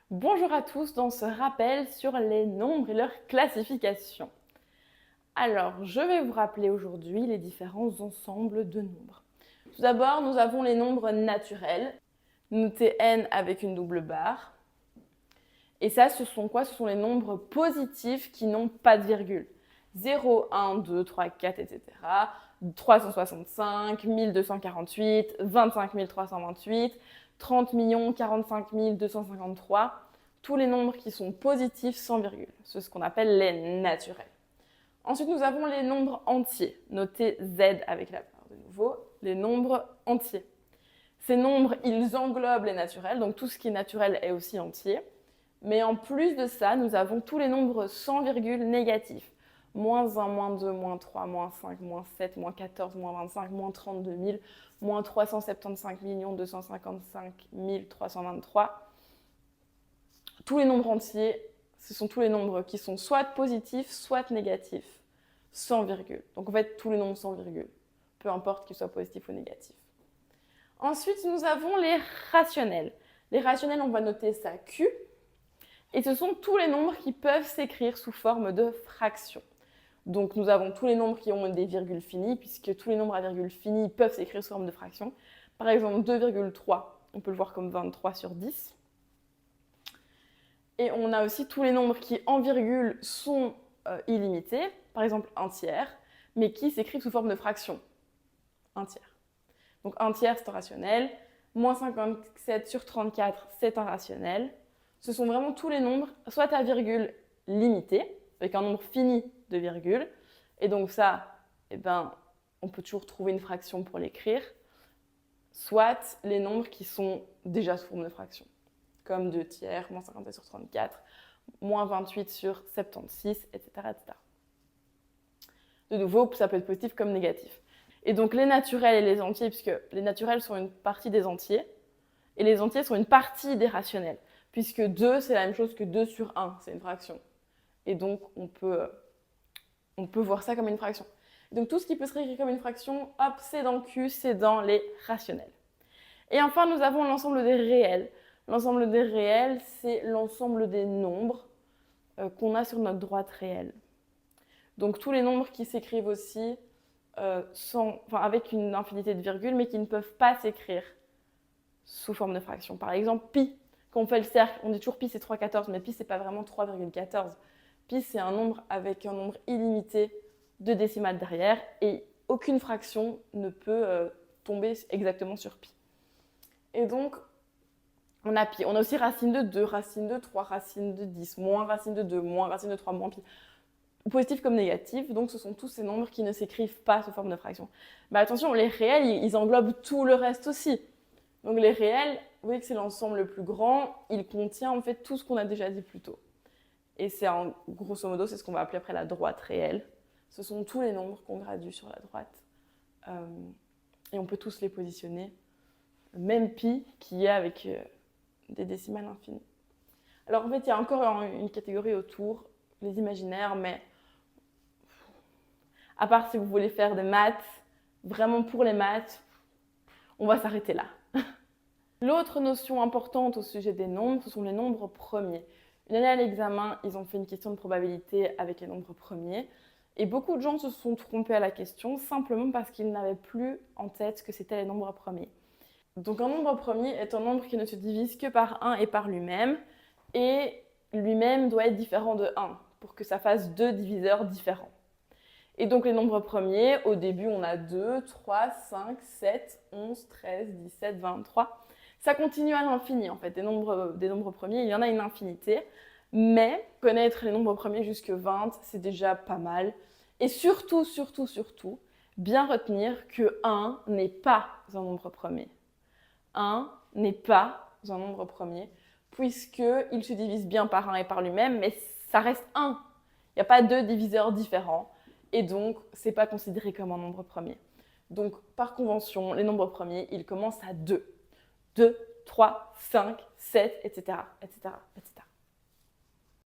Bonjour à tous dans ce rappel sur les nombres et leur classification. Alors, je vais vous rappeler aujourd'hui les différents ensembles de nombres. Tout d'abord, nous avons les nombres naturels, notés n avec une double barre. Et ça, ce sont quoi? Ce sont les nombres positifs qui n'ont pas de virgule. 0, 1, 2, 3, 4, etc. 365, 1248, 25 328, 30 45 253. Tous les nombres qui sont positifs sans virgule. C'est ce qu'on appelle les naturels. Ensuite, nous avons les nombres entiers, notés Z avec la barre de nouveau, les nombres entiers. Ces nombres, ils englobent les naturels, donc tout ce qui est naturel est aussi entier. Mais en plus de ça, nous avons tous les nombres sans virgule négatifs. Moins 1, moins 2, moins 3, moins 5, moins 7, moins 14, moins 25, moins 32 000, moins 375 255 323. Tous les nombres entiers, ce sont tous les nombres qui sont soit positifs, soit négatifs, sans virgule. Donc en fait, tous les nombres sans virgule, peu importe qu'ils soient positifs ou négatifs. Ensuite, nous avons les rationnels. Les rationnels, on va noter ça Q. Et ce sont tous les nombres qui peuvent s'écrire sous forme de fractions. Donc nous avons tous les nombres qui ont des virgules finies, puisque tous les nombres à virgule finie peuvent s'écrire sous forme de fractions. Par exemple, 2,3, on peut le voir comme 23 sur 10. Et on a aussi tous les nombres qui, en virgule, sont illimités, par exemple un tiers, mais qui s'écrivent sous forme de fractions. Un tiers. Donc un tiers, c'est un rationnel. Moins 57 sur 34, c'est un rationnel. Ce sont vraiment tous les nombres, soit à virgule limitée, avec un nombre fini de virgules. Et donc ça, on peut toujours trouver une fraction pour l'écrire. Soit les nombres qui sont déjà sous forme de fraction, comme 2 tiers, moins 57 sur 34, moins 28 sur 76, etc., etc. De nouveau, ça peut être positif comme négatif. Et donc les naturels et les entiers, puisque les naturels sont une partie des entiers, et les entiers sont une partie des rationnels, puisque 2, c'est la même chose que 2 sur 1, c'est une fraction. Et donc, on peut voir ça comme une fraction. Et donc, tout ce qui peut se réécrire comme une fraction, hop, c'est dans le Q, c'est dans les rationnels. Et enfin, nous avons l'ensemble des réels. L'ensemble des réels, c'est l'ensemble des nombres qu'on a sur notre droite réelle. Donc, tous les nombres qui s'écrivent aussi avec une infinité de virgules, mais qui ne peuvent pas s'écrire sous forme de fraction. Par exemple, pi. Quand on fait le cercle, on dit toujours pi c'est 3,14, mais pi c'est pas vraiment 3,14. Pi c'est un nombre avec un nombre illimité de décimales derrière et aucune fraction ne peut tomber exactement sur pi. Et donc, on a pi. On a aussi racine de 2, racine de 3, racine de 10, moins racine de 2, moins racine de 3, moins pi. Positif comme négatif, donc ce sont tous ces nombres qui ne s'écrivent pas sous forme de fraction. Mais attention, les réels, ils englobent tout le reste aussi. Donc les réels, vous voyez que c'est l'ensemble le plus grand, il contient en fait tout ce qu'on a déjà dit plus tôt. Et c'est grosso modo, c'est ce qu'on va appeler après la droite réelle. Ce sont tous les nombres qu'on gradue sur la droite. Et on peut tous les positionner. Même pi qui est avec des décimales infinies. Alors en fait, il y a encore une catégorie autour, les imaginaires, mais à part si vous voulez faire des maths, vraiment pour les maths, on va s'arrêter là. L'autre notion importante au sujet des nombres, ce sont les nombres premiers. Une année à l'examen, ils ont fait une question de probabilité avec les nombres premiers. Et beaucoup de gens se sont trompés à la question simplement parce qu'ils n'avaient plus en tête ce que c'était les nombres premiers. Donc un nombre premier est un nombre qui ne se divise que par 1 et par lui-même. Et lui-même doit être différent de 1 pour que ça fasse deux diviseurs différents. Et donc les nombres premiers, au début on a 2, 3, 5, 7, 11, 13, 17, 23. Ça continue à l'infini en fait, des nombres premiers, il y en a une infinité. Mais connaître les nombres premiers jusque 20, c'est déjà pas mal. Et surtout, bien retenir que 1 n'est pas un nombre premier. 1 n'est pas un nombre premier, puisqu'il se divise bien par 1 et par lui-même, mais ça reste 1. Il n'y a pas deux diviseurs différents. Et donc, ce n'est pas considéré comme un nombre premier. Donc, par convention, les nombres premiers, ils commencent à 2. 2, 3, 5, 7, etc., etc., etc.